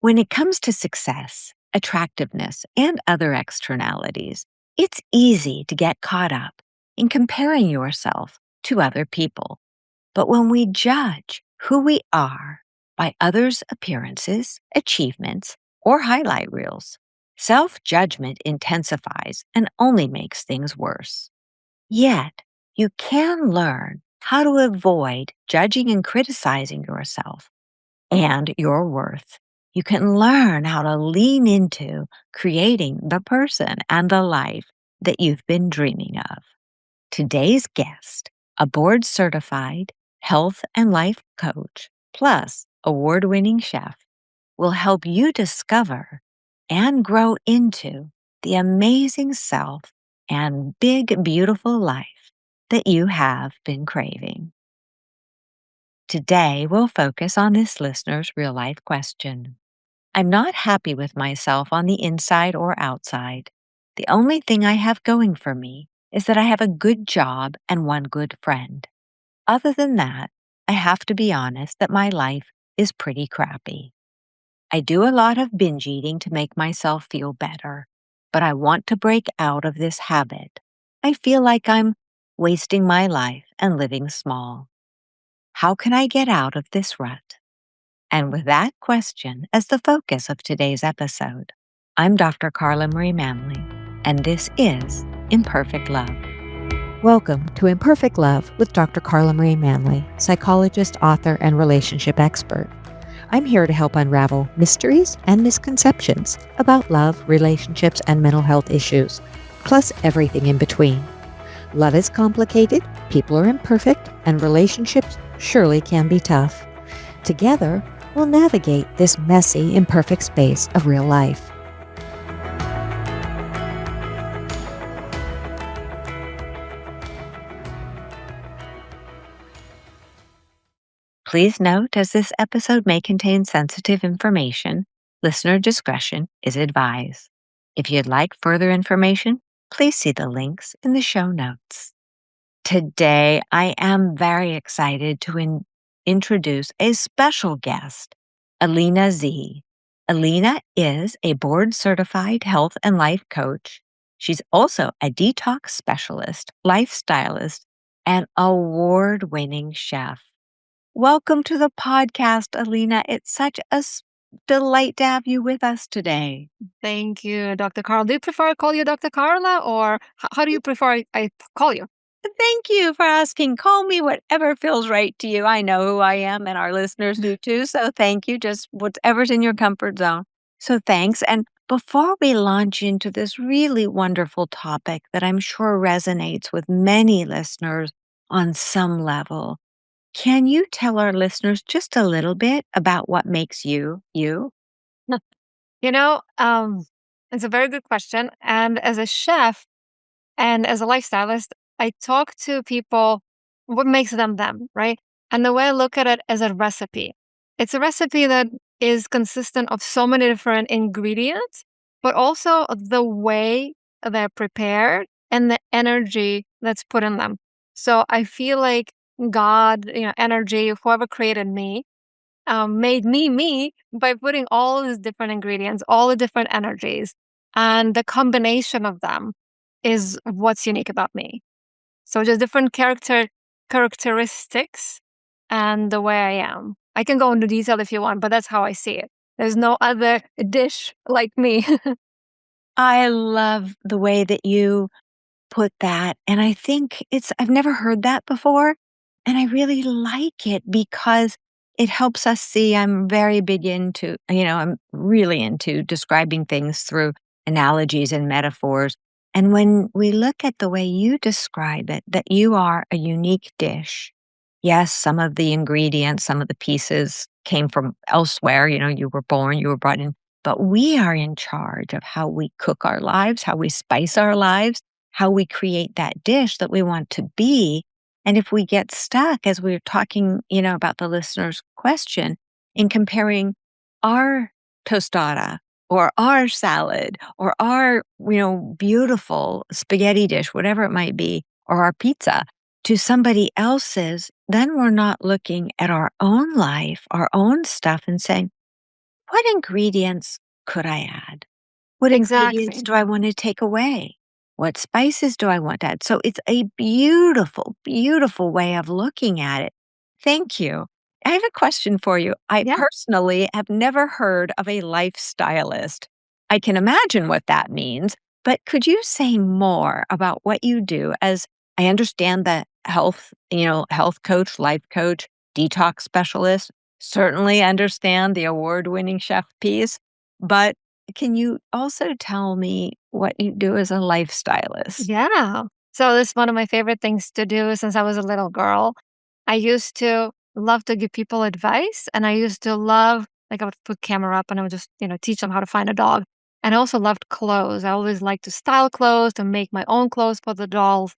When it comes to success, attractiveness, and other externalities, it's easy to get caught up in comparing yourself to other people. But when we judge who we are by others' appearances, achievements, or highlight reels, self-judgment intensifies and only makes things worse. Yet, you can learn how to avoid judging and criticizing yourself and your worth. You can learn how to lean into creating the person and the life that you've been dreaming of. Today's guest, a board certified health and life coach, plus award-winning chef, will help you discover and grow into the amazing self and big, beautiful life that you have been craving. Today, we'll focus on this listener's real life question. I'm not happy with myself on the inside or outside. The only thing I have going for me is that I have a good job and one good friend. Other than that, I have to be honest that my life is pretty crappy. I do a lot of binge eating to make myself feel better, but I want to break out of this habit. I feel like I'm wasting my life and living small. How can I get out of this rut? And with that question as the focus of today's episode, I'm Dr. Carla Marie Manley, and this is Imperfect Love. Welcome to Imperfect Love with Dr. Carla Marie Manley, psychologist, author, and relationship expert. I'm here to help unravel mysteries and misconceptions about love, relationships, and mental health issues, plus everything in between. Love is complicated, people are imperfect, and relationships surely can be tough. Together, we'll navigate this messy, imperfect space of real life. Please note, as this episode may contain sensitive information, listener discretion is advised. If you'd like further information, please see the links in the show notes. Today, I am very excited to introduce a special guest, Alina Z. Alina is a board-certified health and life coach. She's also a detox specialist, lifestylist, and award-winning chef. Welcome to the podcast, Alina. It's such a delight to have you with us today. Thank you, Dr. Carla. Do you prefer I call you Dr. Carla, or how do you prefer I call you? Thank you for asking. Call me whatever feels right to you. I know who I am, and our listeners do too. So thank you. Just whatever's in your comfort zone. So thanks. And before we launch into this really wonderful topic that I'm sure resonates with many listeners on some level, can you tell our listeners just a little bit about what makes you, you? It's a very good question. And as a chef and as a lifestylist, I talk to people what makes them them, right? And the way I look at it as a recipe, it's a recipe that is consistent of so many different ingredients, but also the way they're prepared and the energy that's put in them. So I feel like God, energy, whoever created me, made me by putting all these different ingredients, all the different energies, and the combination of them is what's unique about me. So just different characteristics and the way I am. I can go into detail if you want, but that's how I see it. There's no other dish like me. I love the way that you put that. And I think I've never heard that before. And I really like it because it helps us see. I'm very big into, I'm really into describing things through analogies and metaphors. And when we look at the way you describe it, that you are a unique dish. Yes, some of the ingredients, some of the pieces came from elsewhere. You were born, you were brought in, but we are in charge of how we cook our lives, how we spice our lives, how we create that dish that we want to be. And if we get stuck, as we were talking, about the listener's question, in comparing our tostada or our salad or our, beautiful spaghetti dish, whatever it might be, or our pizza to somebody else's, then we're not looking at our own life, our own stuff and saying, what ingredients could I add? What ingredients Exactly. do I want to take away? What spices do I want to add? So it's a beautiful, beautiful way of looking at it. Thank you. I have a question for you. I Yeah. personally have never heard of a lifestylist. I can imagine what that means, but could you say more about what you do as I understand that health coach, life coach, detox specialist, certainly understand the award-winning chef piece, but can you also tell me what you do as a lifestylist? Yeah. So this is one of my favorite things to do since I was a little girl. I used to love to give people advice, and I used to love like I would put camera up and I would just, teach them how to find a dog. And I also loved clothes. I always liked to style clothes, to make my own clothes for the dolls.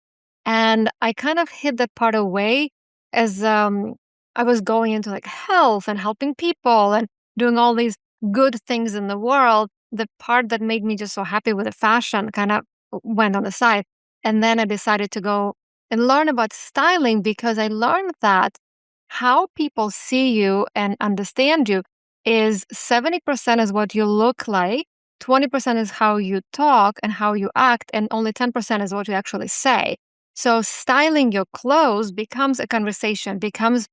And I kind of hid that part away as I was going into like health and helping people and doing all these good things in the world. The part that made me just so happy with the fashion kind of went on the side. And then I decided to go and learn about styling because I learned that how people see you and understand you is 70% is what you look like, 20% is how you talk and how you act, and only 10% is what you actually say. So styling your clothes becomes a conversation, becomes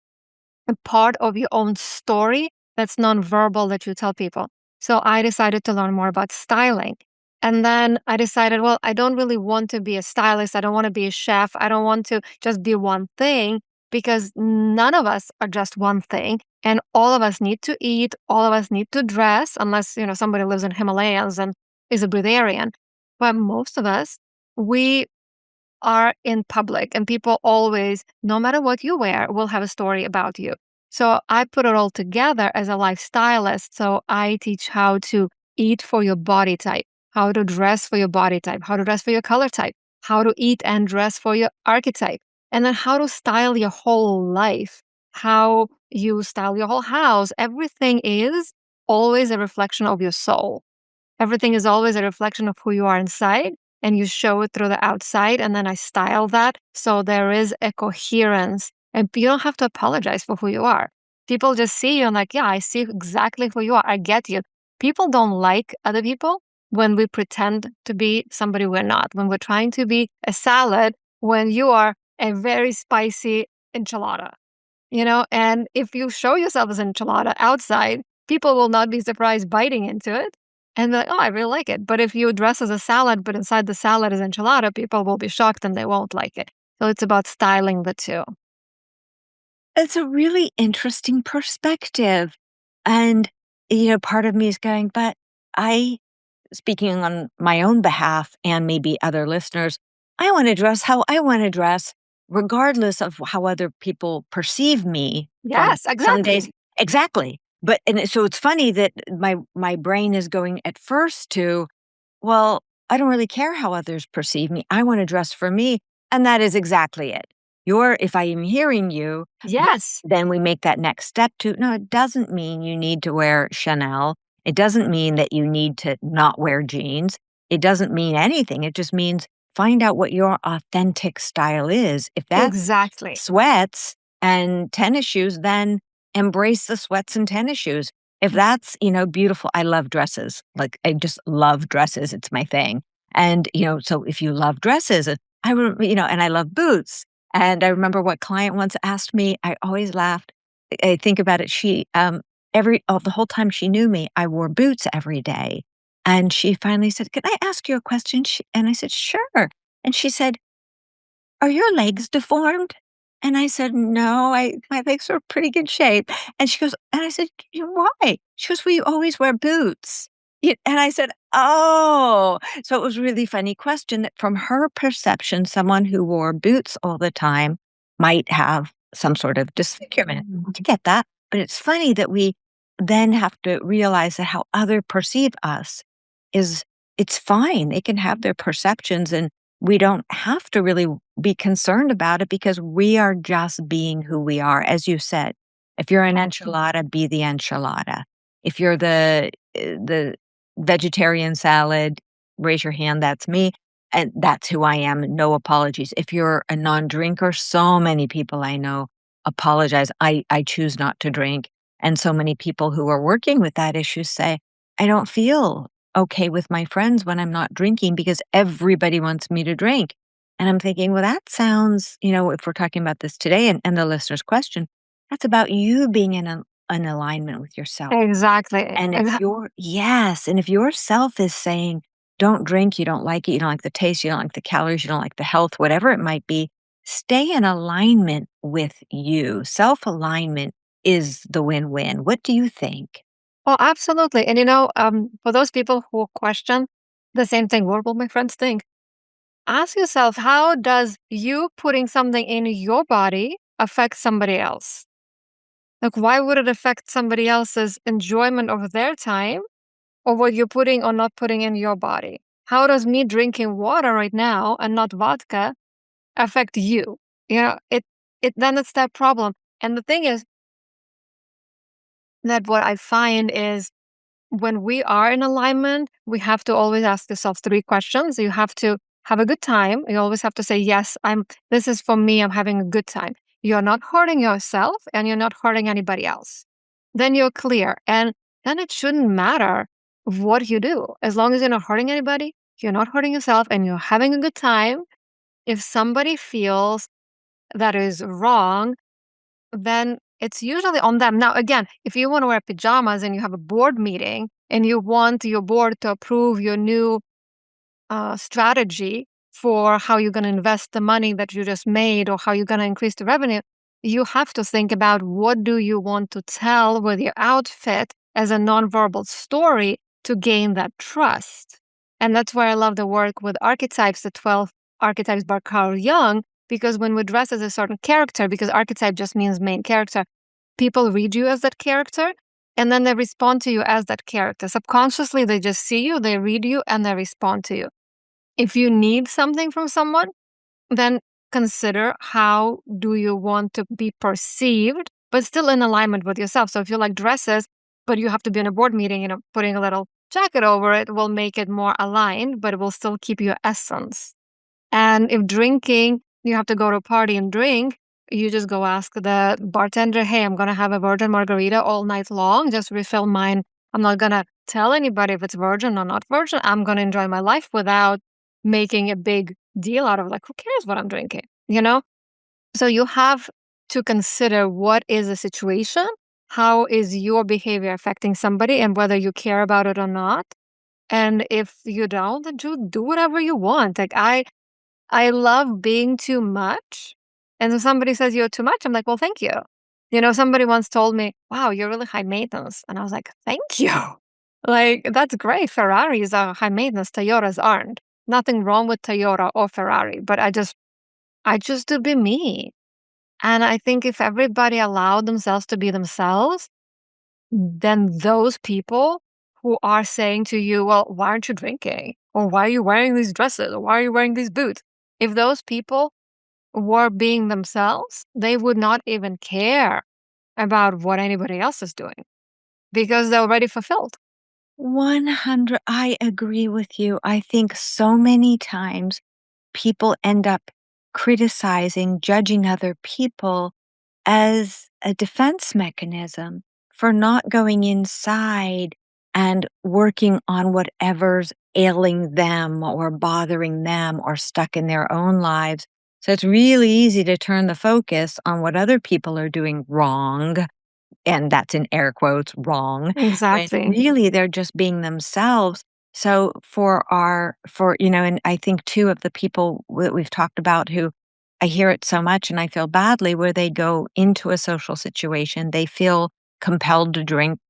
a part of your own story that's nonverbal that you tell people. So I decided to learn more about styling. And then I decided, well, I don't really want to be a stylist. I don't want to be a chef. I don't want to just be one thing because none of us are just one thing. And all of us need to eat. All of us need to dress, unless, somebody lives in Himalayas and is a breatharian. But most of us, we are in public and people always, no matter what you wear, will have a story about you. So I put it all together as a lifestylist. So I teach how to eat for your body type, how to dress for your body type, how to dress for your color type, how to eat and dress for your archetype, and then how to style your whole life, how you style your whole house. Everything is always a reflection of your soul. Everything is always a reflection of who you are inside, and you show it through the outside. And then I style that. So there is a coherence, and you don't have to apologize for who you are. People just see you and, like, yeah, I see exactly who you are. I get you. People don't like other people when we pretend to be somebody we're not, when we're trying to be a salad, when you are a very spicy enchilada. And if you show yourself as an enchilada outside, people will not be surprised biting into it and be like, oh, I really like it. But if you dress as a salad, but inside the salad is enchilada, people will be shocked and they won't like it. So it's about styling the two. It's a really interesting perspective. And, part of me is going, but I, speaking on my own behalf and maybe other listeners, I want to dress how I want to dress, regardless of how other people perceive me from Yes, some days. exactly. Exactly. So it's funny that my brain is going at first to, well, I don't really care how others perceive me. I want to dress for me. And that is exactly it. If I am hearing you, Yes, then we make that next step to, no, it doesn't mean you need to wear Chanel. It doesn't mean that you need to not wear jeans. It doesn't mean anything. It just means find out what your authentic style is. If that's exactly. sweats and tennis shoes, then embrace the sweats and tennis shoes. If that's, beautiful, I love dresses. Like, I just love dresses. It's my thing. And, so if you love dresses, and I love boots. And I remember what client once asked me, I always laughed. I think about it. The whole time she knew me, I wore boots every day. And she finally said, "Can I ask you a question?" And I said, "Sure." And she said, "Are your legs deformed?" And I said, "No, my legs are in pretty good shape." And she goes, and I said, "Why?" She goes, "Well, you always wear boots." And I said, "Oh." So it was a really funny question that from her perception, someone who wore boots all the time might have some sort of disfigurement. I get that. But it's funny that we then have to realize that how other perceive us is it's fine. They can have their perceptions and we don't have to really be concerned about it because we are just being who we are. As you said, if you're an enchilada, be the enchilada. If you're the vegetarian salad, raise your hand, that's me, and that's who I am, no apologies. If you're a non-drinker, so many people I know apologize. I choose not to drink, And so many people who are working with that issue say, I don't feel okay with my friends when I'm not drinking because everybody wants me to drink. And I'm thinking, well, that sounds, if we're talking about this today and the listener's question, that's about you being in an alignment with yourself. Exactly. And if your self is saying, don't drink, you don't like it, you don't like the taste, you don't like the calories, you don't like the health, whatever it might be, stay in alignment with you. Self alignment is the win win. What do you think? Oh, absolutely. And for those people who question the same thing, what will my friends think? Ask yourself, how does you putting something in your body affect somebody else? Like, why would it affect somebody else's enjoyment of their time or what you're putting or not putting in your body? How does me drinking water right now and not vodka affect you? Then it's that problem. And the thing is that what I find is when we are in alignment, we have to always ask yourself three questions. You have to have a good time. You always have to say, yes, this is for me. I'm having a good time. You're not hurting yourself and you're not hurting anybody else. Then you're clear. And then it shouldn't matter what you do. As long as you're not hurting anybody, you're not hurting yourself and you're having a good time. If somebody feels that is wrong, then it's usually on them. Now, again, if you want to wear pajamas and you have a board meeting and you want your board to approve your new strategy for how you're going to invest the money that you just made or how you're going to increase the revenue, you have to think about what do you want to tell with your outfit as a nonverbal story to gain that trust. And that's why I love the work with archetypes, the 12 archetypes by Carl Jung, because when we dress as a certain character, because archetype just means main character, people read you as that character and then they respond to you as that character. Subconsciously, they just see you, they read you, and they respond to you. If you need something from someone, then consider how do you want to be perceived, but still in alignment with yourself. So if you like dresses, but you have to be in a board meeting, putting a little jacket over it will make it more aligned, but it will still keep your essence. And if drinking, you have to go to a party and drink, you just go ask the bartender, hey, I'm going to have a virgin margarita all night long. Just refill mine. I'm not going to tell anybody if it's virgin or not virgin. I'm going to enjoy my life without making a big deal out of like, who cares what I'm drinking, So you have to consider what is the situation, how is your behavior affecting somebody, and whether you care about it or not. And if you don't, then do whatever you want. Like I love being too much. And if somebody says you're too much, I'm like, well, thank you. Somebody once told me, wow, you're really high maintenance. And I was like, thank you. Like, that's great. Ferraris are high maintenance. Toyotas aren't. Nothing wrong with Toyota or Ferrari, but I just do be me. And I think if everybody allowed themselves to be themselves, then those people who are saying to you, well, why aren't you drinking? Or why are you wearing these dresses? Or why are you wearing these boots? If those people were being themselves, they would not even care about what anybody else is doing because they're already fulfilled. 100. I agree with you. I think so many times people end up criticizing, judging other people as a defense mechanism for not going inside and working on whatever's ailing them or bothering them or stuck in their own lives. So it's really easy to turn the focus on what other people are doing wrong, and that's in air quotes, wrong, when Exactly. really they're just being themselves. So and I think two of the people that we've talked about who I hear it so much and I feel badly where they go into a social situation, they feel compelled to drink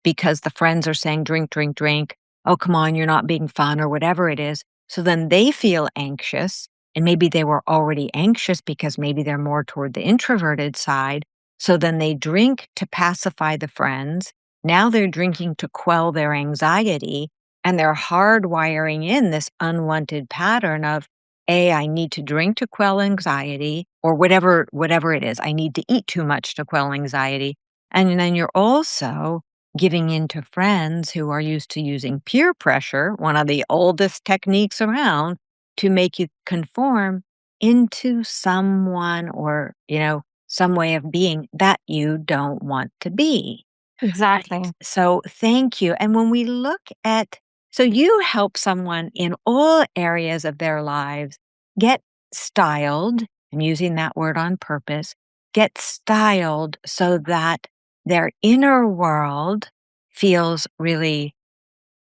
because the friends are saying, drink, drink, drink. Oh, come on, you're not being fun or whatever it is. So then they feel anxious. And maybe they were already anxious because maybe they're more toward the introverted side. So then they drink to pacify the friends. Now they're drinking to quell their anxiety, and they're hardwiring in this unwanted pattern of, A, I need to drink to quell anxiety, or whatever it is. I need to eat too much to quell anxiety. And then you're also giving in to friends who are used to using peer pressure, one of the oldest techniques around, to make you conform into someone or, some way of being that you don't want to be. Exactly. So thank you. And when we look at, so you help someone in all areas of their lives get styled, I'm using that word on purpose, get styled so that their inner world feels really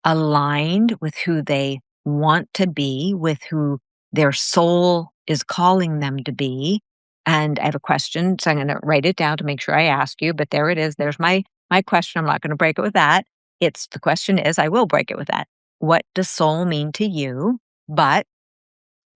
aligned with who they want to be, with who their soul is calling them to be. And I have a question, so I'm going to write it down to make sure I ask you, but there it is. There's my question. I'm not going to break it with that. It's the question is, I will break it with that. What does soul mean to you? But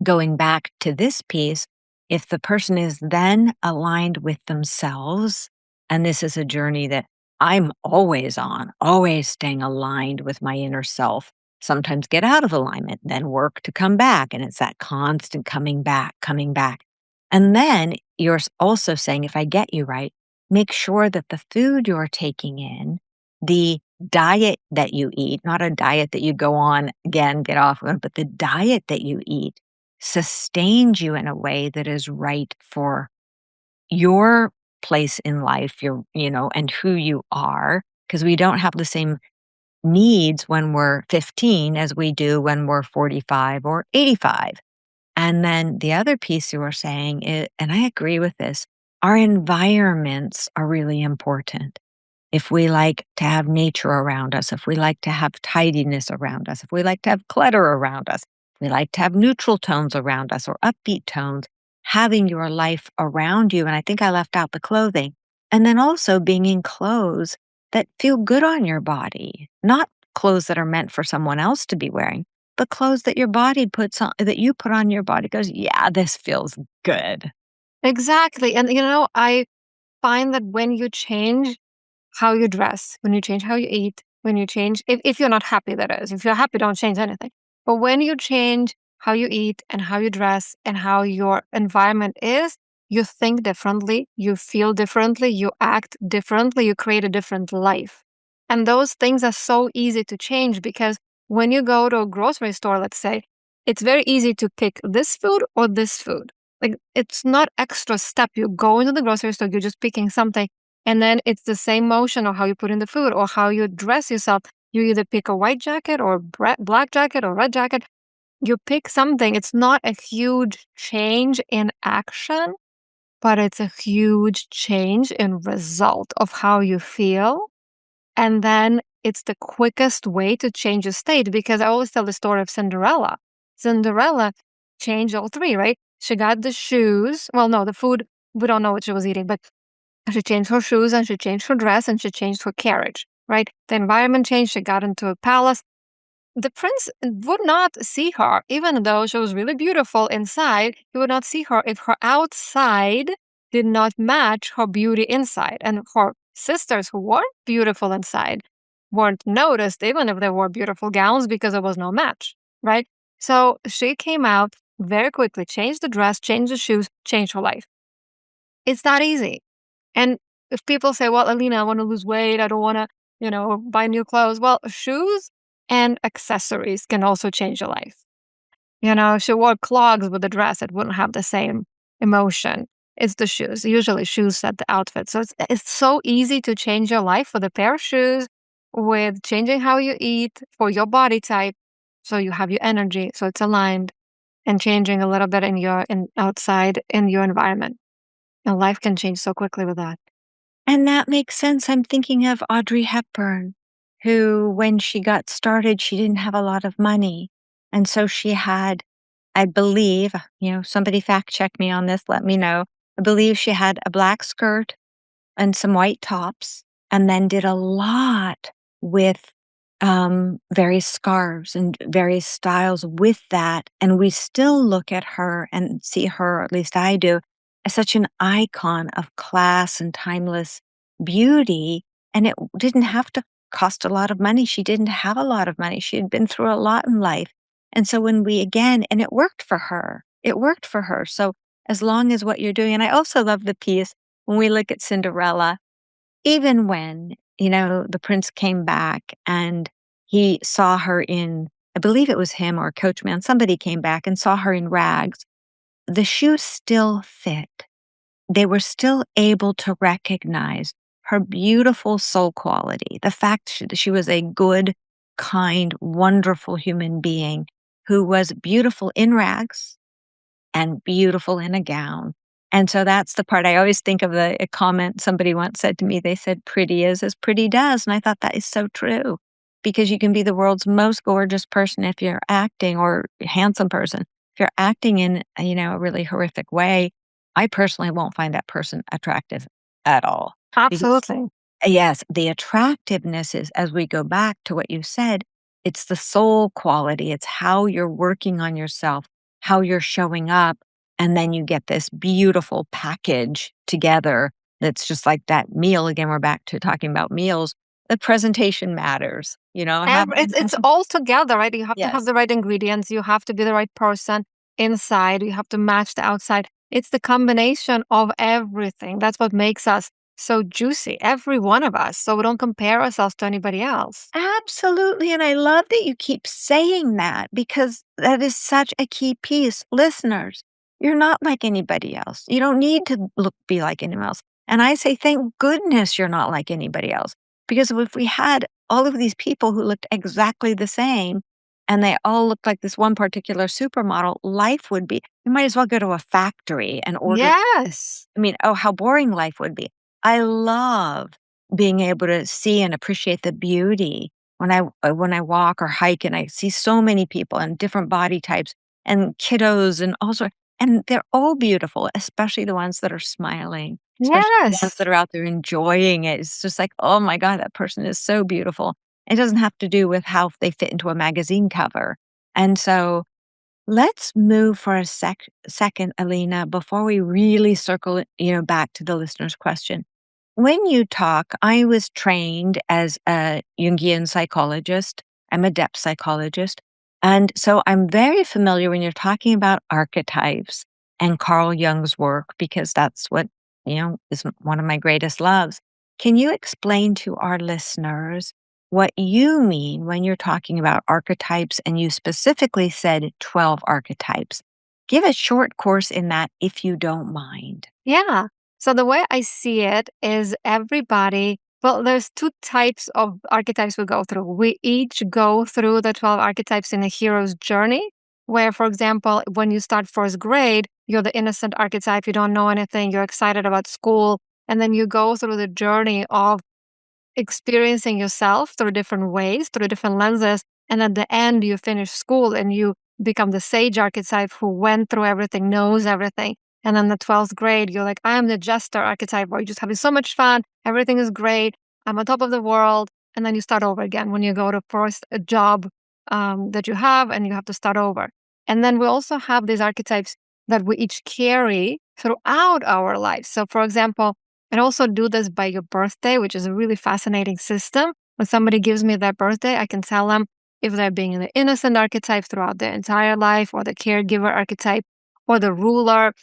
going back to this piece, if the person is then aligned with themselves, and this is a journey that I'm always on, always staying aligned with my inner self, sometimes get out of alignment, then work to come back. And it's that constant coming back, coming back. And then you're also saying, if I get you right, make sure that the food you're taking in, the diet that you eat, not a diet that you go on again, get off of, but the diet that you eat sustains you in a way that is right for your place in life, and who you are, because we don't have the same needs when we're 15 as we do when we're 45 or 85. And then the other piece you were saying is, and I agree with this, our environments are really important. If we like to have nature around us, if we like to have tidiness around us, if we like to have clutter around us, if we like to have neutral tones around us or upbeat tones, having your life around you. And I think I left out the clothing. And then also being in clothes that feel good on your body, not clothes that are meant for someone else to be wearing, but clothes that your body puts on, that you put on your body goes, yeah, this feels good. Exactly. And, I find that when you change how you dress, when you change how you eat, when you change, if you're not happy, that is. If you're happy, don't change anything. But when you change how you eat and how you dress and how your environment is, you think differently, you feel differently, you act differently, you create a different life. And those things are so easy to change because when you go to a grocery store, let's say, it's very easy to pick this food or this food. Like it's not extra step. You go into the grocery store, you're just picking something and then it's the same motion of how you put in the food or how you dress yourself. You either pick a white jacket or black jacket or red jacket. You pick something. It's not a huge change in action, but it's a huge change in result of how you feel. And then it's the quickest way to change a state because I always tell the story of Cinderella. Cinderella changed all three, right? She got the shoes. Well, no, the food, we don't know what she was eating, but she changed her shoes and she changed her dress and she changed her carriage, right? The environment changed. She got into a palace. The prince would not see her, even though she was really beautiful inside. He would not see her if her outside did not match her beauty inside. And her sisters, who weren't beautiful inside, weren't noticed, even if they wore beautiful gowns, because there was no match, right? So she came out very quickly, changed the dress, changed the shoes, changed her life. It's not easy. And if people say, well, Alina, I want to lose weight, I don't want to, buy new clothes. Well, shoes and accessories can also change your life. If she wore clogs with a dress, it wouldn't have the same emotion. It's the shoes. Usually shoes set the outfit. So it's so easy to change your life with a pair of shoes, with changing how you eat for your body type. So you have your energy, so it's aligned, and changing a little bit in outside in your environment. And life can change so quickly with that. And that makes sense. I'm thinking of Audrey Hepburn, who, when she got started, she didn't have a lot of money. And so she had, I believe, somebody fact check me on this, let me know. I believe she had a black skirt and some white tops, and then did a lot with various scarves and various styles with that. And we still look at her and see her, at least I do, as such an icon of class and timeless beauty. And it didn't have to cost a lot of money. She didn't have a lot of money. She had been through a lot in life. And so when we again, and it worked for her, it worked for her. So as long as what you're doing, and I also love the piece when we look at Cinderella, even when, the prince came back and he saw her in, I believe it was him or Coachman, somebody came back and saw her in rags, the shoes still fit. They were still able to recognize her beautiful soul quality, the fact she was a good, kind, wonderful human being who was beautiful in rags and beautiful in a gown. And so that's the part I always think of a comment somebody once said to me. They said, "Pretty is as pretty does." And I thought that is so true because you can be the world's most gorgeous person if you're acting or handsome person. If you're acting in, a really horrific way, I personally won't find that person attractive at all. Because Absolutely. yes, the attractiveness is, as we go back to what you said, it's the soul quality. It's how you're working on yourself, how you're showing up. And then you get this beautiful package together that's just like that meal. Again, we're back to talking about meals. The presentation matters, It's all together, right? You have to have yes. the right ingredients. You have to be the right person inside. You have to match the outside. It's the combination of everything. That's what makes us so juicy, every one of us. So we don't compare ourselves to anybody else. Absolutely, and I love that you keep saying that because that is such a key piece. Listeners, you're not like anybody else. You don't need to be like anyone else. And I say, thank goodness you're not like anybody else. Because if we had all of these people who looked exactly the same and they all looked like this one particular supermodel, life would be, you might as well go to a factory and order. Yes. I mean, oh, how boring life would be. I love being able to see and appreciate the beauty when I walk or hike and I see so many people and different body types and kiddos and all sorts, and they're all beautiful, especially the ones that are smiling, especially the ones that Yes. are out there enjoying it. It's just like, oh my God, that person is so beautiful. It doesn't have to do with how they fit into a magazine cover. And so let's move for a second, Alina, before we really circle it, back to the listener's question. When you talk, I was trained as a Jungian psychologist. I'm a depth psychologist. And so I'm very familiar when you're talking about archetypes and Carl Jung's work, because that's what, is one of my greatest loves. Can you explain to our listeners what you mean when you're talking about archetypes, and you specifically said 12 archetypes? Give a short course in that if you don't mind. Yeah. So the way I see it is there's two types of archetypes we go through. We each go through the 12 archetypes in a hero's journey, where, for example, when you start first grade, you're the innocent archetype, you don't know anything, you're excited about school, and then you go through the journey of experiencing yourself through different ways, through different lenses. And at the end, you finish school and you become the sage archetype who went through everything, knows everything. And then the 12th grade, you're like, I am the jester archetype, where you're just having so much fun. Everything is great. I'm on top of the world. And then you start over again when you go to first job that you have and you have to start over. And then we also have these archetypes that we each carry throughout our lives. So, for example, and also do this by your birthday, which is a really fascinating system. When somebody gives me their birthday, I can tell them if they're being in the innocent archetype throughout their entire life, or the caregiver archetype, or the ruler,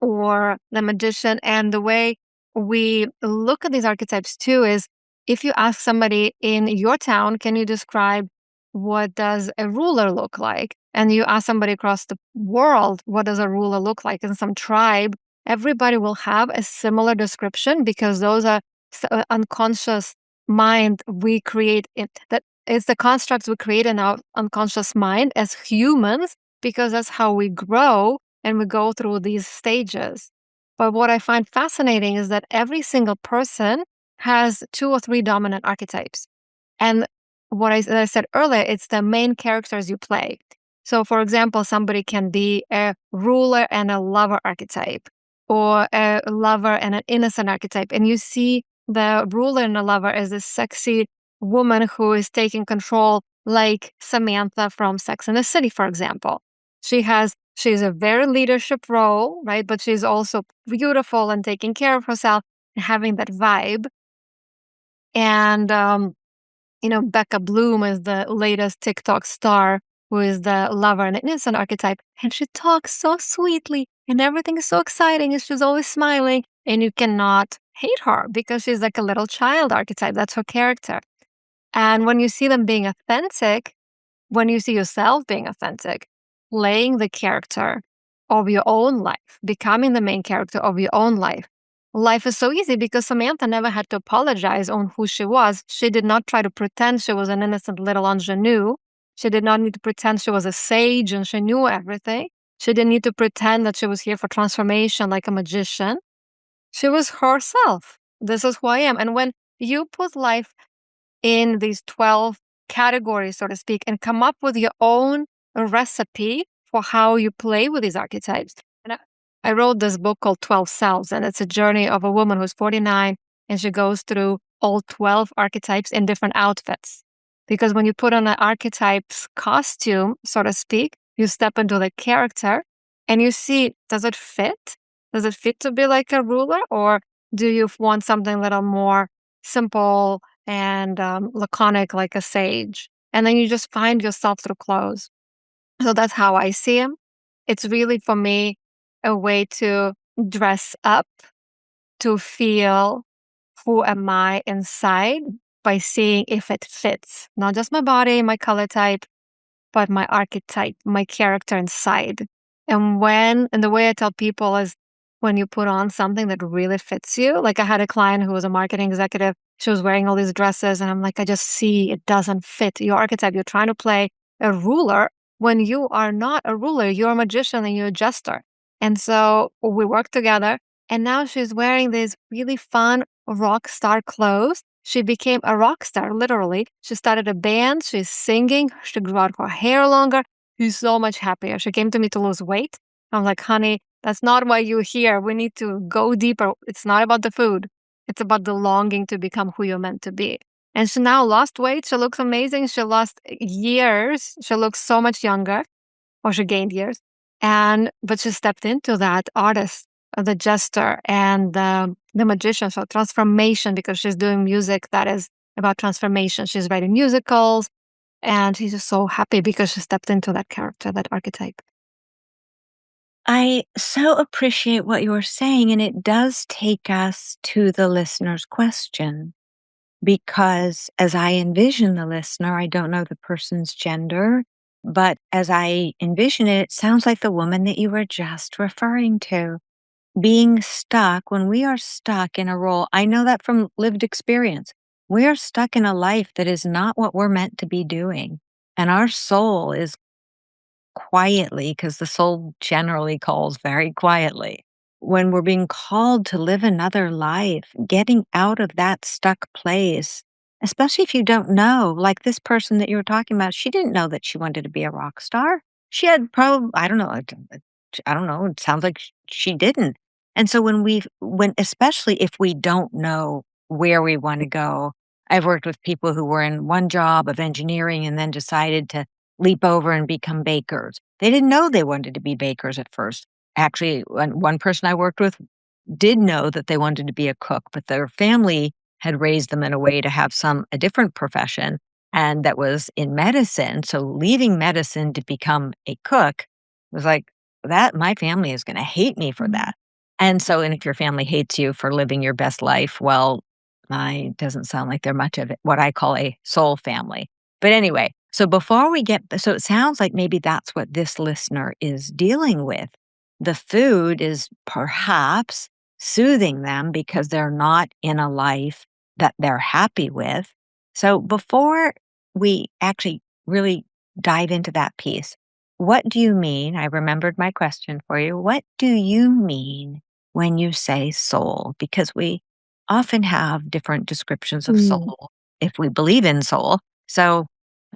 or the magician. And the way we look at these archetypes too is, if you ask somebody in your town, can you describe what does a ruler look like? And you ask somebody across the world, what does a ruler look like in some tribe? Everybody will have a similar description, because those are unconscious mind we create that is the constructs we create in our unconscious mind as humans, because that's how we grow and we go through these stages. But what I find fascinating is that every single person has two or three dominant archetypes. And as I said earlier, it's the main characters you play. So, for example, somebody can be a ruler and a lover archetype, or a lover and an innocent archetype. And you see the ruler and the lover as a sexy woman who is taking control, like Samantha from Sex and the City, for example. She's a very leadership role, right? But she's also beautiful and taking care of herself and having that vibe. And Becca Bloom is the latest TikTok star, who is the lover and innocent archetype. And she talks so sweetly and everything is so exciting and she's always smiling. And you cannot hate her because she's like a little child archetype. That's her character. And when you see them being authentic, when you see yourself being authentic, playing the character of your own life, becoming the main character of your own life, life is so easy because Samantha never had to apologize on who she was. She did not try to pretend she was an innocent little ingenue. She did not need to pretend she was a sage and she knew everything. She didn't need to pretend that she was here for transformation like a magician. She was herself. This is who I am. And when you put life in these 12 categories, so to speak, and come up with your own recipe for how you play with these archetypes. And I wrote this book called 12 Selves, and it's a journey of a woman who's 49 and she goes through all 12 archetypes in different outfits. Because when you put on an archetype's costume, so to speak, you step into the character and you see, does it fit? Does it fit to be like a ruler, or do you want something a little more simple and laconic like a sage? And then you just find yourself through clothes. So that's how I see him. It's really, for me, a way to dress up, to feel who am I inside by seeing if it fits. Not just my body, my color type, but my archetype, my character inside. And the way I tell people is when you put on something that really fits you. Like I had a client who was a marketing executive. She was wearing all these dresses and I'm like, I just see it doesn't fit your archetype. You're trying to play a ruler when you are not a ruler. You're a magician and you're a jester. And so we worked together and now she's wearing these really fun rock star clothes. She became a rock star, literally. She started a band. She's singing. She grew out her hair longer. She's so much happier. She came to me to lose weight. I'm like, honey, that's not why you're here. We need to go deeper. It's not about the food. It's about the longing to become who you're meant to be. And she now lost weight. She looks amazing. She lost years. She looks so much younger, or she gained years. But she stepped into that artist, the jester, and the magician. So transformation, because she's doing music that is about transformation. She's writing musicals, and she's just so happy because she stepped into that character, that archetype. I so appreciate what you're saying, and it does take us to the listener's question. Because as I envision the listener, I don't know the person's gender, but as I envision it, it sounds like the woman that you were just referring to. Being stuck, when we are stuck in a role, I know that from lived experience. We are stuck in a life that is not what we're meant to be doing. And our soul is quietly, because the soul generally calls very quietly. When we're being called to live another life, getting out of that stuck place, especially if you don't know, like this person that you were talking about, she didn't know that she wanted to be a rock star. She had probably, I don't know, it sounds like she didn't. And so especially if we don't know where we want to go, I've worked with people who were in one job of engineering and then decided to leap over and become bakers. They didn't know they wanted to be bakers at first. Actually, one person I worked with did know that they wanted to be a cook, but their family had raised them in a way to have a different profession, and that was in medicine. So leaving medicine to become a cook was like, that my family is going to hate me for that. And if your family hates you for living your best life, well, it doesn't sound like they're much of it, what I call a soul family. But anyway, so it sounds like maybe that's what this listener is dealing with. The food is perhaps soothing them because they're not in a life that they're happy with. So before we actually really dive into that piece, what do you mean? I remembered my question for you. What do you mean when you say soul? Because we often have different descriptions of Mm. soul if we believe in soul. So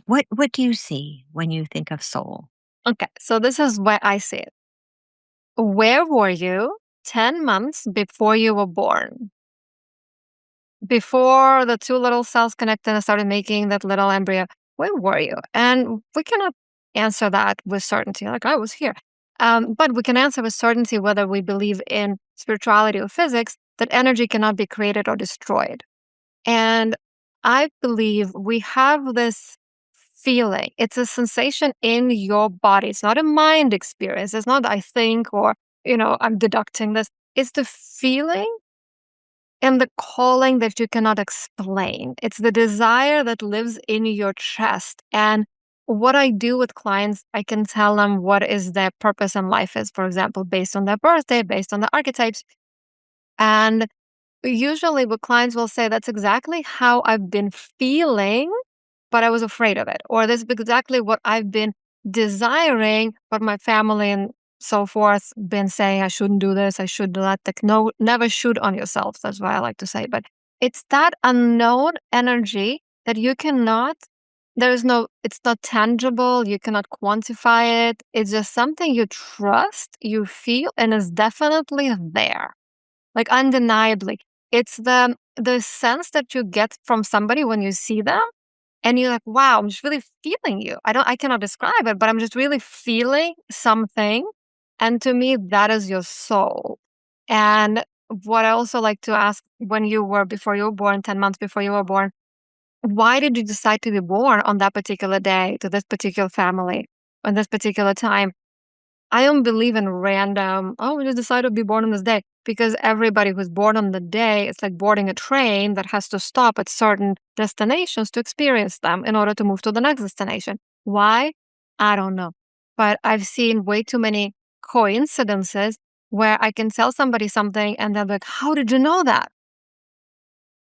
what do you see when you think of soul? Okay, so this is where I see it. Where were you 10 months before you were born? Before the two little cells connected and started making that little embryo, where were you? And we cannot answer that with certainty, like I was here. But we can answer with certainty whether we believe in spirituality or physics, that energy cannot be created or destroyed. And I believe we have this feeling. It's a sensation in your body. It's not a mind experience. It's not I think or, I'm deducting this. It's the feeling and the calling that you cannot explain. It's the desire that lives in your chest. And what I do with clients, I can tell them what is their purpose in life is, for example, based on their birthday, based on the archetypes. And usually what clients will say, that's exactly how I've been feeling, but I was afraid of it. Or this is exactly what I've been desiring, but my family and so forth been saying I shouldn't do this, I should do that. Like, no, never should on yourself. That's why I like to say. But it's that unknown energy that you cannot, it's not tangible, you cannot quantify it. It's just something you trust, you feel, and is definitely there. Like undeniably. It's the sense that you get from somebody when you see them and you're like, wow, I'm just really feeling you. I cannot describe it, but I'm just really feeling something. And to me, that is your soul. And what I also like to ask, before you were born, 10 months before you were born, why did you decide to be born on that particular day, to this particular family, on this particular time? I don't believe in random, oh, we just decided to be born on this day, because everybody who's born on the day, it's like boarding a train that has to stop at certain destinations to experience them in order to move to the next destination. Why? I don't know. But I've seen way too many coincidences where I can tell somebody something and they're like, how did you know that?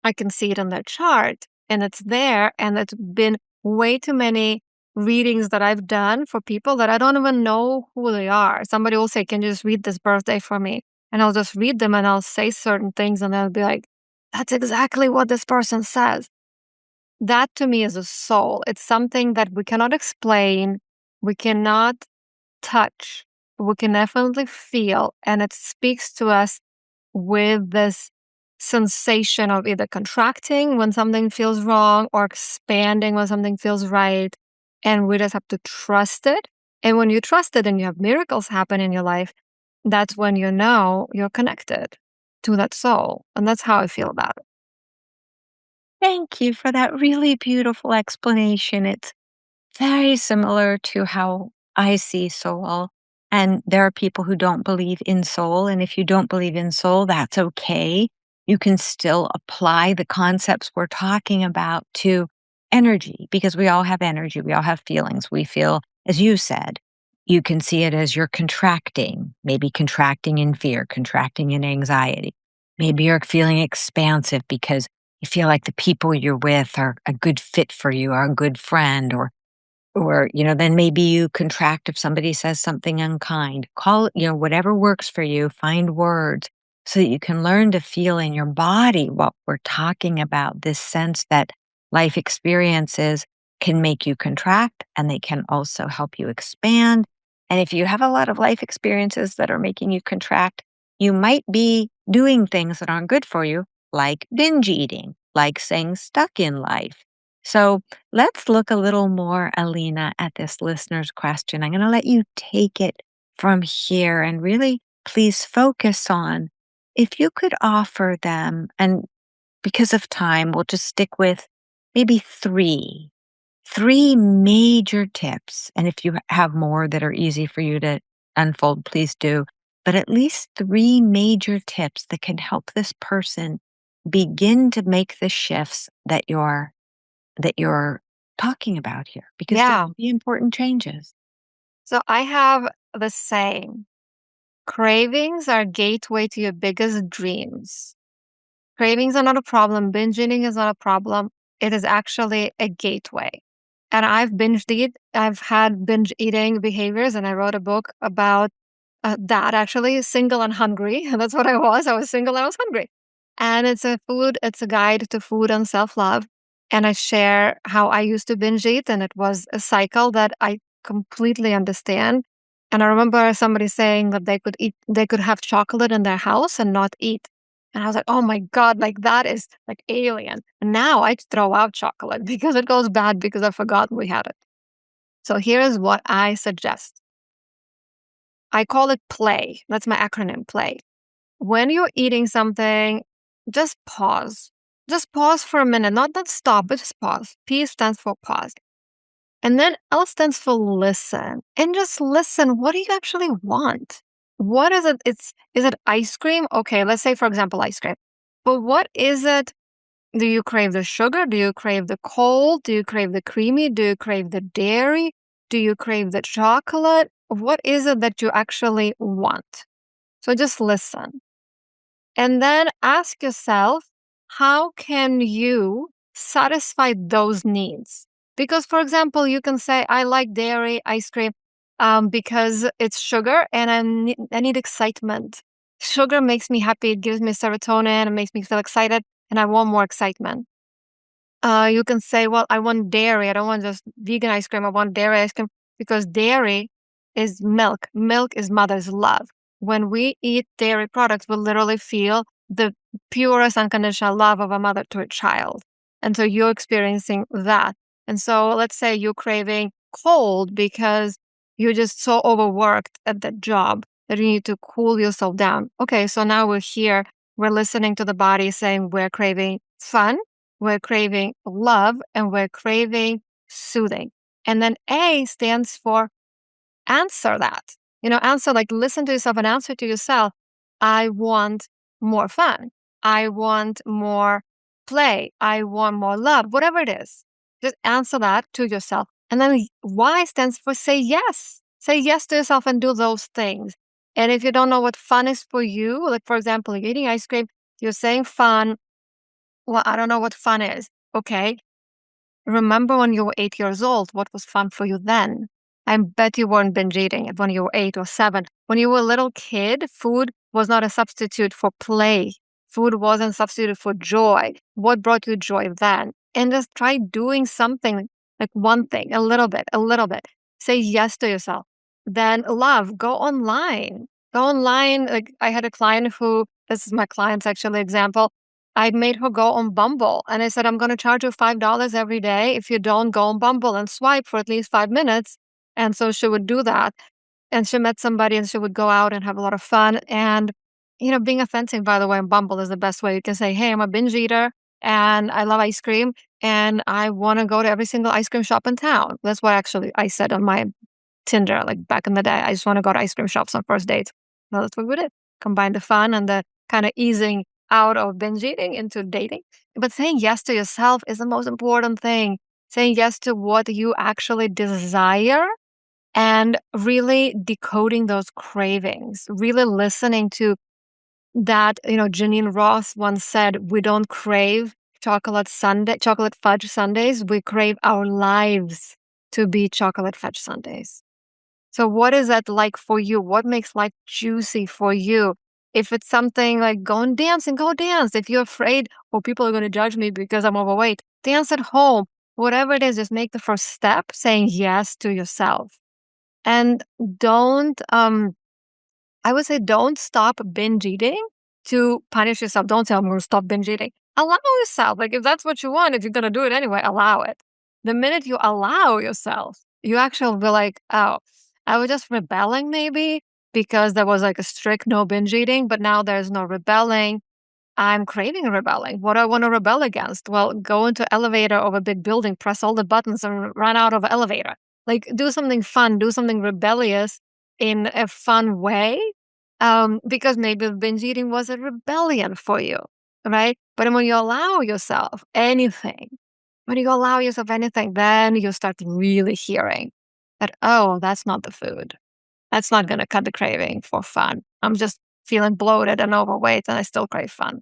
I can see it on their chart and it's there. And it's been way too many readings that I've done for people that I don't even know who they are. Somebody will say, can you just read this birthday for me? And I'll just read them and I'll say certain things and they'll be like, that's exactly what this person says. That to me is a soul. It's something that we cannot explain. We cannot touch. We can definitely feel. And it speaks to us with this sensation of either contracting when something feels wrong or expanding when something feels right. And we just have to trust it. And when you trust it and you have miracles happen in your life, that's when you know you're connected to that soul. And that's how I feel about it. Thank you for that really beautiful explanation. It's very similar to how I see soul. And there are people who don't believe in soul. And if you don't believe in soul, that's okay. You can still apply the concepts we're talking about to energy because we all have energy. We all have feelings. We feel, as you said, you can see it as you're contracting, maybe contracting in fear, contracting in anxiety. Maybe you're feeling expansive because you feel like the people you're with are a good fit for you, are a good friend, or then maybe you contract if somebody says something unkind. Call it, whatever works for you, find words so that you can learn to feel in your body what we're talking about, this sense that life experiences can make you contract and they can also help you expand. And if you have a lot of life experiences that are making you contract, you might be doing things that aren't good for you, like binge eating, like staying stuck in life. So let's look a little more, Alina, at this listener's question. I'm going to let you take it from here and really please focus on if you could offer them, and because of time, we'll just stick with maybe three major tips. And if you have more that are easy for you to unfold, please do. But at least three major tips that can help this person begin to make the shifts that you're talking about here, because there Yeah. will be important changes. So I have the saying, cravings are gateway to your biggest dreams. Cravings are not a problem. Binge eating is not a problem. It is actually a gateway. And I've had binge eating behaviors, and I wrote a book about that actually, single and hungry. And that's what I was. I was single and I was hungry. And it's a guide to food and self love. And I share how I used to binge eat, and it was a cycle that I completely understand. And I remember somebody saying that they could have chocolate in their house and not eat. And I was like, oh my God, like that is like alien. And now I throw out chocolate because it goes bad because I forgot we had it. So here is what I suggest. I call it play. That's my acronym, play. When you're eating something, just pause. Just pause for a minute. Not stop, but just pause. P stands for pause. And then L stands for listen. And just listen. What do you actually want? What is it? Is it ice cream? Okay, let's say, for example, ice cream. But what is it? Do you crave the sugar? Do you crave the cold? Do you crave the creamy? Do you crave the dairy? Do you crave the chocolate? What is it that you actually want? So just listen. And then ask yourself, how can you satisfy those needs? Because, for example, you can say, I like dairy ice cream because it's sugar and I need excitement. Sugar makes me happy. It gives me serotonin. It makes me feel excited and I want more excitement. You can say, well, I want dairy. I don't want just vegan ice cream. I want dairy ice cream because dairy is milk. Milk is mother's love. When we eat dairy products, we literally feel the purest unconditional love of a mother to a child. And so you're experiencing that. And so let's say you're craving cold because you're just so overworked at that job that you need to cool yourself down. Okay, so now we're here. We're listening to the body saying we're craving fun, we're craving love, and we're craving soothing. And then A stands for answer that. Answer, like listen to yourself and answer to yourself. I want more fun. I want more play. I want more love, whatever it is. Just answer that to yourself. And then Y stands for say yes. Say yes to yourself and do those things. And if you don't know what fun is for you, like for example, you're eating ice cream, you're saying fun. Well, I don't know what fun is. Okay. Remember when you were 8 years old, what was fun for you then? I bet you weren't binge eating when you were 8 or 7. When you were a little kid, food was not a substitute for play. Food wasn't a substitute for joy. What brought you joy then? And just try doing something, like one thing, a little bit, a little bit. Say yes to yourself. Then love, go online. Go online. Like I had a client this is my client's actually example. I made her go on Bumble and I said, I'm going to charge you $5 every day if you don't go on Bumble and swipe for at least 5 minutes. And so she would do that. And she met somebody and she would go out and have a lot of fun. And, being authentic, by the way, on Bumble is the best way. You can say, hey, I'm a binge eater and I love ice cream and I want to go to every single ice cream shop in town. That's what actually I said on my Tinder, like back in the day. I just want to go to ice cream shops on first dates. Well, that's what we did. Combine the fun and the kind of easing out of binge eating into dating. But saying yes to yourself is the most important thing. Saying yes to what you actually desire and really decoding those cravings, really listening to that. Janine Ross once said, we don't crave chocolate fudge sundaes. We crave our lives to be chocolate fudge sundaes. So what is that like for you? What makes life juicy for you? If it's something like go and dance and go dance. If you're afraid, oh, people are going to judge me because I'm overweight, dance at home. Whatever it is, just make the first step saying yes to yourself. And I would say don't stop binge eating to punish yourself. Don't say, I'm going to stop binge eating. Allow yourself. Like if that's what you want, if you're going to do it anyway, allow it. The minute you allow yourself, you actually will be like, oh, I was just rebelling maybe because there was like a strict no binge eating, but now there's no rebelling. I'm craving rebelling. What do I want to rebel against? Well, go into elevator of a big building, press all the buttons and run out of elevator. Like do something fun, do something rebellious in a fun way. Because maybe binge eating was a rebellion for you, right? But when you allow yourself anything, then you start really hearing that, oh, that's not the food. That's not going to cut the craving for fun. I'm just feeling bloated and overweight and I still crave fun.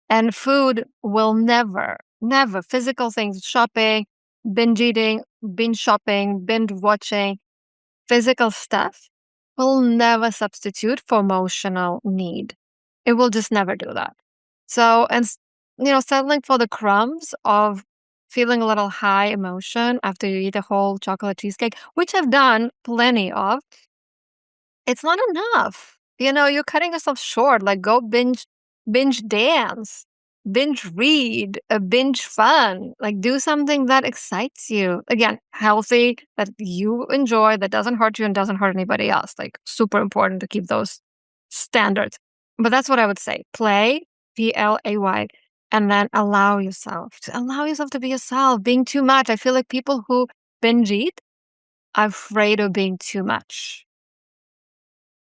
And food will never, never, physical things, shopping, binge eating, binge shopping, binge watching, physical stuff will never substitute for emotional need. It will just never do that. So, and settling for the crumbs of feeling a little high emotion after you eat a whole chocolate cheesecake, which I've done plenty of, it's not enough. You're cutting yourself short. Like go binge dance, binge read, binge fun. Like do something that excites you. Again, healthy, that you enjoy, that doesn't hurt you and doesn't hurt anybody else. Like super important to keep those standards. But that's what I would say. Play, PLAY, and then allow yourself to be yourself. Being too much. I feel like people who binge eat are afraid of being too much.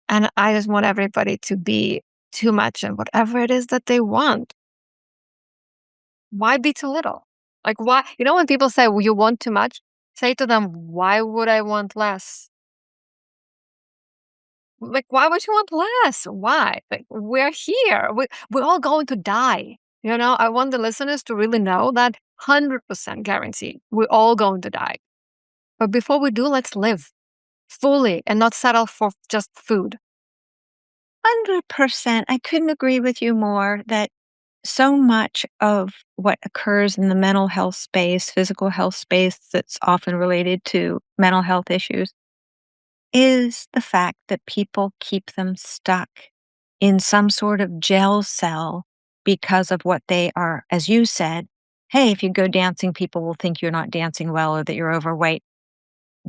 And I just want everybody to be too much and whatever it is that they want. Why be too little? Like why, when people say, well, you want too much, say to them, why would I want less? Like, why would you want less? Why? Like, we're here. We're all going to die. I want the listeners to really know that 100% guaranteed we're all going to die. But before we do, let's live fully and not settle for just food. 100%. I couldn't agree with you more that so much of what occurs in the mental health space, physical health space that's often related to mental health issues is the fact that people keep them stuck in some sort of jail cell because of what they are, as you said, hey, if you go dancing, people will think you're not dancing well or that you're overweight.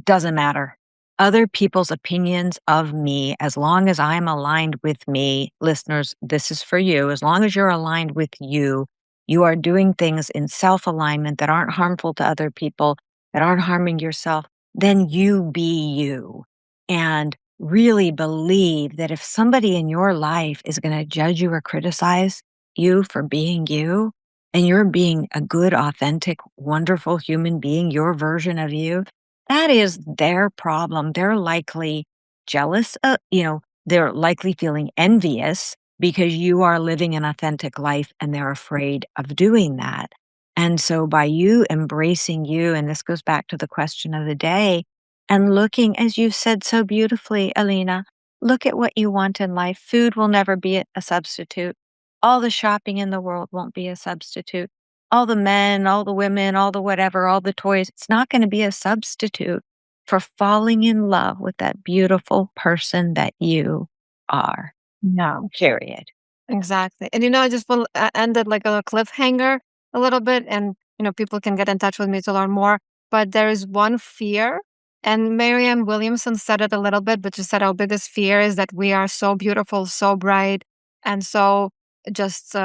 Doesn't matter. Other people's opinions of me, as long as I'm aligned with me, listeners, this is for you. As long as you're aligned with you, you are doing things in self alignment that aren't harmful to other people, that aren't harming yourself, then you be you. And really believe that if somebody in your life is going to judge you or criticize you for being you, and you're being a good, authentic, wonderful human being, your version of you, that is their problem. They're likely jealous, they're likely feeling envious because you are living an authentic life and they're afraid of doing that. And so by you embracing you, and this goes back to the question of the day, and looking, as you said so beautifully, Alina, look at what you want in life. Food will never be a substitute. All the shopping in the world won't be a substitute. All the men, all the women, all the whatever, all the toys, it's not going to be a substitute for falling in love with that beautiful person that you are. No. Period. Exactly. And I just will end it like a cliffhanger a little bit, and people can get in touch with me to learn more. But there is one fear, and Marianne Williamson said it a little bit, but she said our biggest fear is that we are so beautiful, so bright, and so just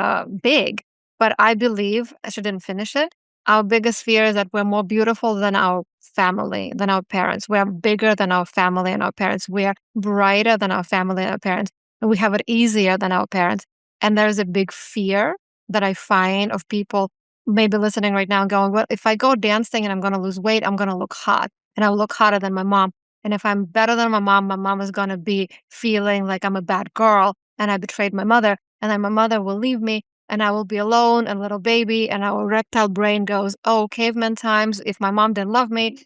big. But I believe, she didn't finish it, our biggest fear is that we're more beautiful than our family, than our parents. We are bigger than our family and our parents. We are brighter than our family and our parents. And we have it easier than our parents. And there's a big fear that I find of people maybe listening right now going, well, if I go dancing and I'm going to lose weight, I'm going to look hot and I'll look hotter than my mom. And if I'm better than my mom is going to be feeling like I'm a bad girl and I betrayed my mother. And then my mother will leave me and I will be alone and little baby. And our reptile brain goes, oh, caveman times. If my mom didn't love me,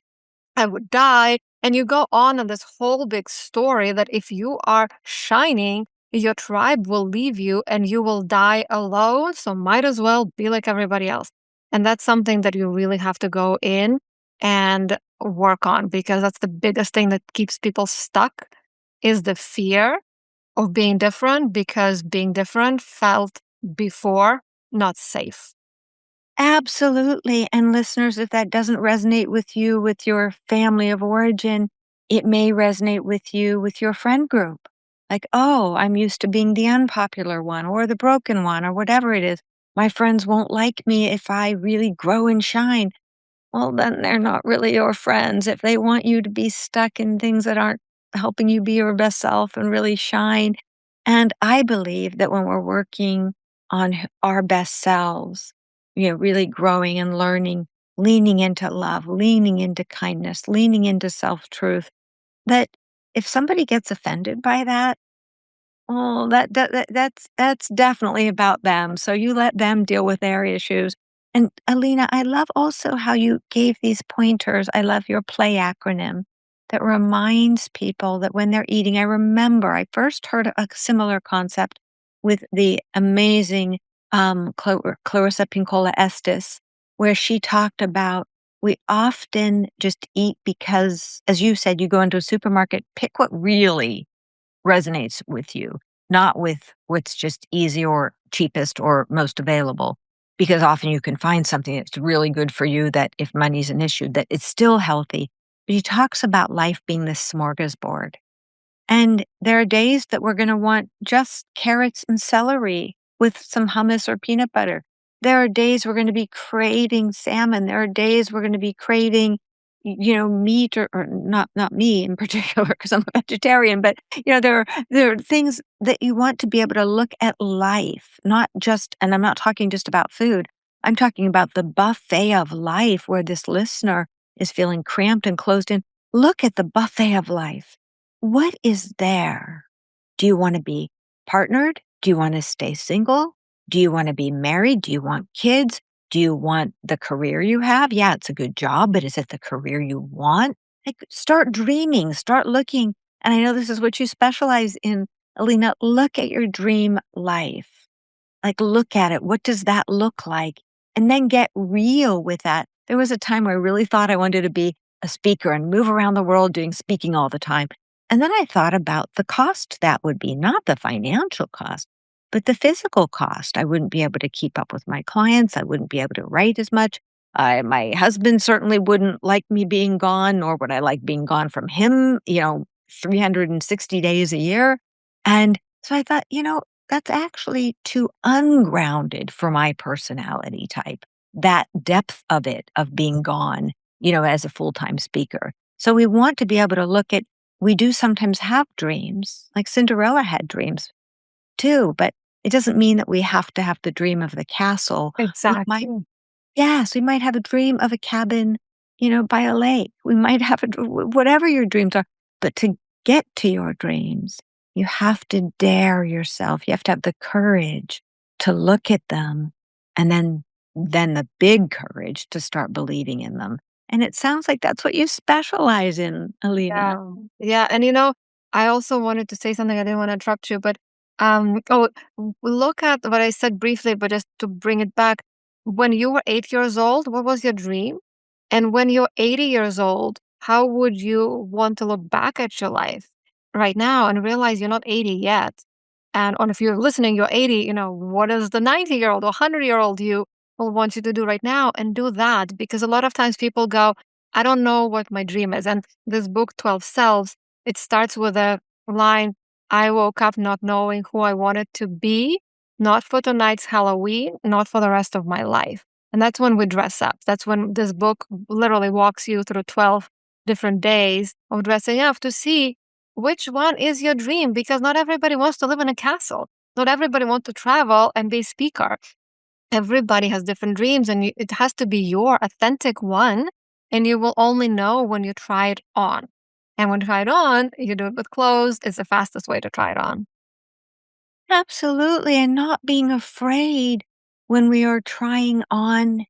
I would die. And you go on in this whole big story that if you are shining, your tribe will leave you and you will die alone. So might as well be like everybody else. And that's something that you really have to go in and work on, because that's the biggest thing that keeps people stuck is the fear of being different, because being different felt before not safe. Absolutely. And listeners, if that doesn't resonate with you, with your family of origin, it may resonate with you, with your friend group. Like, oh, I'm used to being the unpopular one or the broken one or whatever it is. My friends won't like me if I really grow and shine. Well, then they're not really your friends. If they want you to be stuck in things that aren't helping you be your best self and really shine. And I believe that when we're working on our best selves, really growing and learning, leaning into love, leaning into kindness, leaning into self-truth, that if somebody gets offended by that, oh, that's definitely about them. So you let them deal with their issues. And Alina, I love also how you gave these pointers. I love your play acronym that reminds people that when they're eating, I remember I first heard a similar concept with the amazing Clarissa Pinkola Estes, where she talked about we often just eat because, as you said, you go into a supermarket, pick what really resonates with you, not with what's just easy or cheapest or most available. Because often you can find something that's really good for you that if money's an issue, that it's still healthy. But he talks about life being this smorgasbord. And there are days that we're going to want just carrots and celery with some hummus or peanut butter. There are days we're going to be craving salmon. There are days we're going to be craving, meat or not me in particular because I'm a vegetarian, but there are things that you want to be able to look at life, not just, and I'm not talking just about food. I'm talking about the buffet of life where this listener is feeling cramped and closed in. Look at the buffet of life. What is there? Do you want to be partnered? Do you want to stay single? Do you want to be married? Do you want kids? Do you want the career you have? Yeah, it's a good job, but is it the career you want? Like, start dreaming, start looking. And I know this is what you specialize in, Alina. Look at your dream life. Like, look at it. What does that look like? And then get real with that. There was a time where I really thought I wanted to be a speaker and move around the world doing speaking all the time. And then I thought about the cost that would be, not the financial cost, but the physical cost. I wouldn't be able to keep up with my clients. I wouldn't be able to write as much. My husband certainly wouldn't like me being gone, nor would I like being gone from him, 360 days a year. And so I thought, that's actually too ungrounded for my personality type, that depth of it, of being gone, as a full-time speaker. So we want to be able to look at, we do sometimes have dreams, like Cinderella had dreams too, but it doesn't mean that we have to have the dream of the castle. We might Exactly. Yes, we might have a dream of a cabin, by a lake. We might have whatever your dreams are, but to get to your dreams, you have to dare yourself. You have to have the courage to look at them, and then the big courage to start believing in them. And it sounds like that's what you specialize in, Alina. Yeah. Yeah. And I also wanted to say something. I didn't want to interrupt you, but look at what I said briefly, but just to bring it back. When you were 8 years old, what was your dream? And when you're 80 years old, how would you want to look back at your life right now and realize you're not 80 yet? And or if you're listening, you're 80, what is the 90-year-old or 100-year-old you will want you to do right now? And do that, because a lot of times people go, I don't know what my dream is. And this book, 12 Selves, it starts with a line, I woke up not knowing who I wanted to be, not for tonight's Halloween, not for the rest of my life. And that's when we dress up. That's when this book literally walks you through 12 different days of dressing up to see which one is your dream, because not everybody wants to live in a castle. Not everybody wants to travel and be a speaker. Everybody has different dreams, and it has to be your authentic one. And you will only know when you try it on. And when you try it on, you do it with clothes. It's the fastest way to try it on. Absolutely. And not being afraid when we are trying on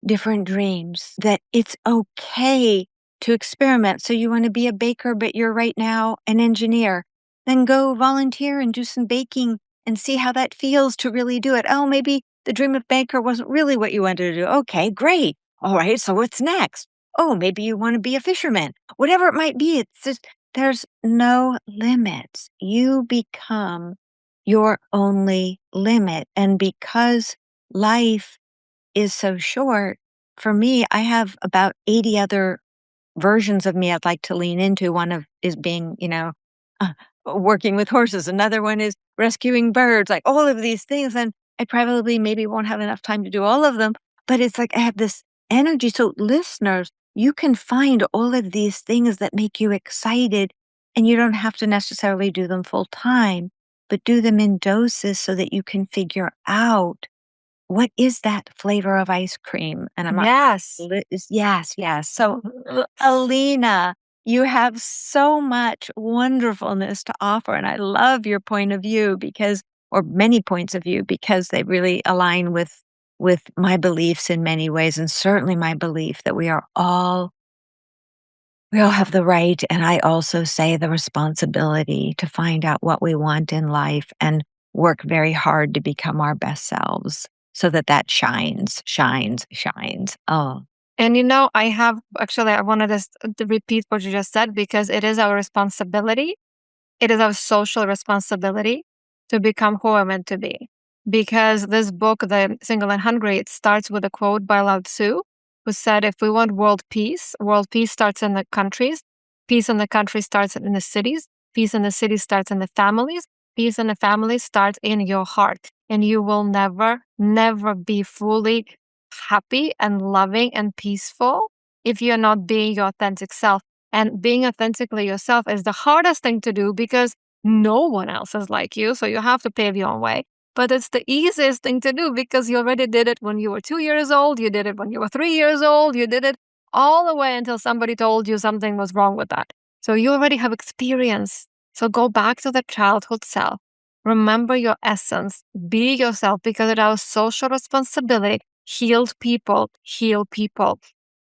different dreams, that it's okay to experiment. So you want to be a baker, but you're right now an engineer. Then go volunteer and do some baking and see how that feels to really do it. Oh, maybe the dream of baker wasn't really what you wanted to do. Okay, great. All right, so what's next? Oh, maybe you want to be a fisherman. Whatever it might be, it's just there's no limits. You become your only limit. And because life is so short, for me, I have about 80 other versions of me I'd like to lean into. One of is being, uh, working with horses. Another one is rescuing birds, like all of these things. And I probably maybe won't have enough time to do all of them, but it's like I have this energy. So listeners, you can find all of these things that make you excited, and you don't have to necessarily do them full time, but do them in doses so that you can figure out what is that flavor of ice cream? And I'm not Yes. yes, yes. So, Alina, you have so much wonderfulness to offer, and I love your point of view because or many points of view, because they really align with my beliefs in many ways, and certainly my belief that we all have the right, and I also say the responsibility to find out what we want in life and work very hard to become our best selves so that that shines, shines, shines. Oh, And I wanted to repeat what you just said, because it is our responsibility. It is our social responsibility to become who we're meant to be. Because this book, The Single and Hungry, it starts with a quote by Lao Tzu, who said, if we want world peace starts in the countries, peace in the country starts in the cities, peace in the cities starts in the families, peace in the families starts in your heart. And you will never, never be fully happy and loving and peaceful if you're not being your authentic self. And being authentically yourself is the hardest thing to do, because no one else is like you. So you have to pave your own way. But it's the easiest thing to do, because you already did it when you were 2 years old. You did it when you were 3 years old. You did it all the way until somebody told you something was wrong with that. So you already have experience. So go back to the childhood self. Remember your essence. Be yourself, because it's our social responsibility. Healed people heal people.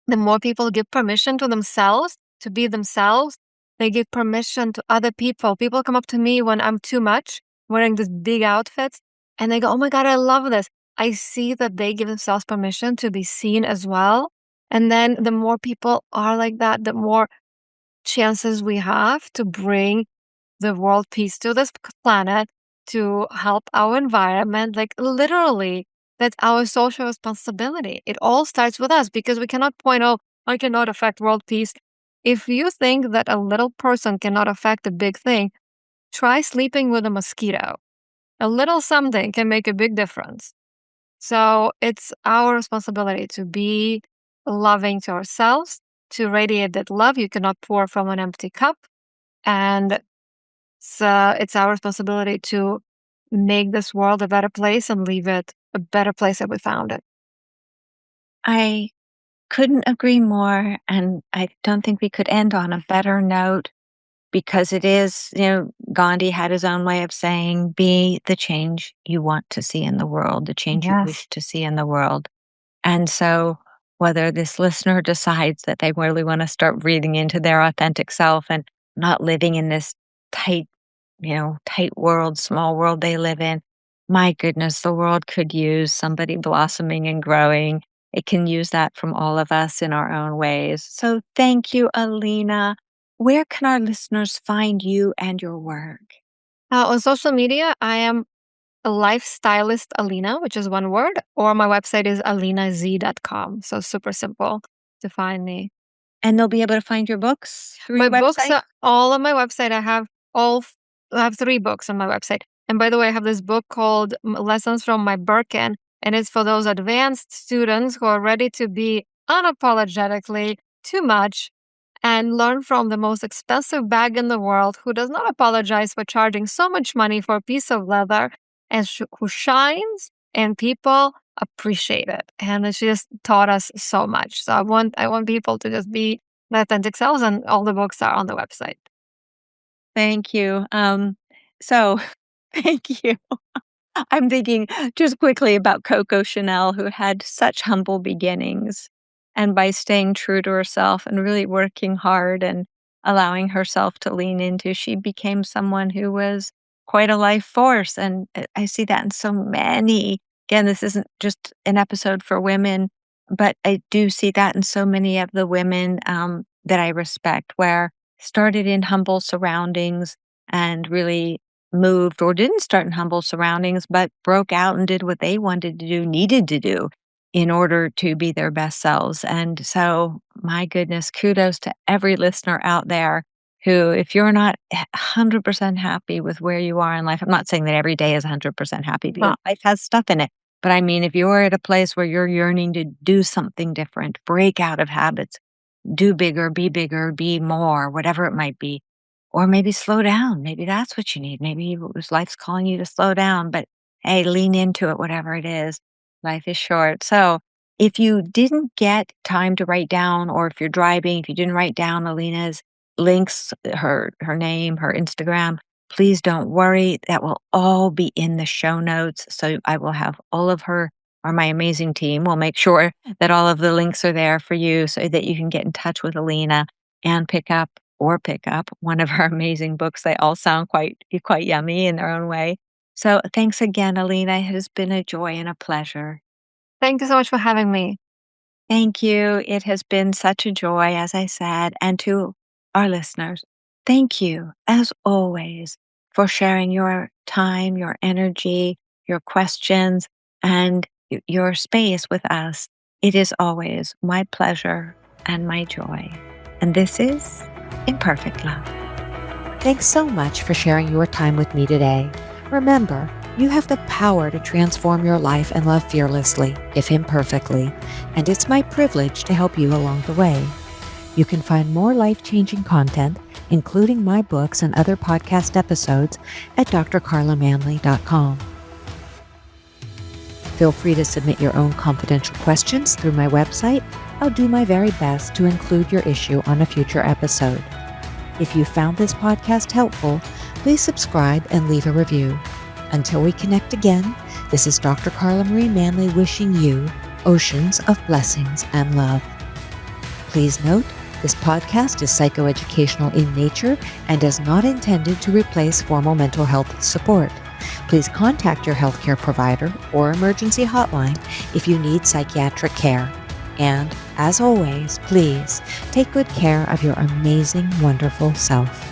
The more people give permission to themselves to be themselves, they give permission to other people. People come up to me when I'm too much, wearing these big outfits, and they go, "Oh my God, I love this." I see that they give themselves permission to be seen as well. And then the more people are like that, the more chances we have to bring the world peace to this planet, to help our environment. Like, literally, that's our social responsibility. It all starts with us, because we cannot point, "Oh, I cannot affect world peace." If you think that a little person cannot affect a big thing, try sleeping with a mosquito. A little something can make a big difference. So it's our responsibility to be loving to ourselves, to radiate that love. You cannot pour from an empty cup. And so it's our responsibility to make this world a better place and leave it a better place than we found it. I couldn't agree more, and I don't think we could end on a better note because it is, Gandhi had his own way of saying, be the change you want to see in the world, the change you Yes. wish to see in the world. And so, whether this listener decides that they really want to start breathing into their authentic self and not living in this tight, tight world, small world they live in, my goodness, the world could use somebody blossoming and growing. It can use that from all of us in our own ways. So, thank you, Alina. Where can our listeners find you and your work? On social media, I am a lifestylist Alina, which is one word, or my website is alinaz.com. So super simple to find me. And they'll be able to find your books through My your books website? are all on my website. I have 3 books on my website. And by the way, I have this book called Lessons from My Birkin, and it's for those advanced students who are ready to be unapologetically too much and learn from the most expensive bag in the world, who does not apologize for charging so much money for a piece of leather, and who shines, and people appreciate it. And she just taught us so much. So I want people to just be their authentic selves, and all the books are on the website. Thank you. So thank you. I'm thinking just quickly about Coco Chanel, who had such humble beginnings. And by staying true to herself and really working hard and allowing herself to lean into, she became someone who was quite a life force. And I see that in so many. Again, this isn't just an episode for women, but I do see that in so many of the women that I respect, where started in humble surroundings and really moved, or didn't start in humble surroundings, but broke out and did what they wanted to do, needed to do in order to be their best selves. And so, my goodness, kudos to every listener out there who, if you're not 100% happy with where you are in life, I'm not saying that every day is 100% happy because Well, life has stuff in it. But I mean, if you're at a place where you're yearning to do something different, break out of habits, do bigger, be more, whatever it might be. Or maybe slow down. Maybe that's what you need. Maybe life's calling you to slow down, but hey, lean into it, whatever it is. Life is short. So if you didn't get time to write down, or if you're driving, if you didn't write down Alina's links, her name, her Instagram, please don't worry. That will all be in the show notes. So I will have all of her, or my amazing team will make sure that all of the links are there for you so that you can get in touch with Alina and pick up one of her amazing books. They all sound quite yummy in their own way. So thanks again, Alina. It has been a joy and a pleasure. thank you so much for having me. Thank you. It has been such a joy, as I said, and to our listeners, thank you, as always, for sharing your time, your energy, your questions, and your space with us. It is always my pleasure and my joy. And this is Imperfect Love. Thanks so much for sharing your time with me today. Remember, you have the power to transform your life and love fearlessly, if imperfectly, and it's my privilege to help you along the way. You can find more life-changing content, including my books and other podcast episodes, at drcarlamanley.com. Feel free to submit your own confidential questions through my website. I'll do my very best to include your issue on a future episode. If you found this podcast helpful, please subscribe and leave a review. Until we connect again, this is Dr. Carla Marie Manley wishing you oceans of blessings and love. Please note, this podcast is psychoeducational in nature and is not intended to replace formal mental health support. Please contact your healthcare provider or emergency hotline if you need psychiatric care. And, as always, please take good care of your amazing, wonderful self.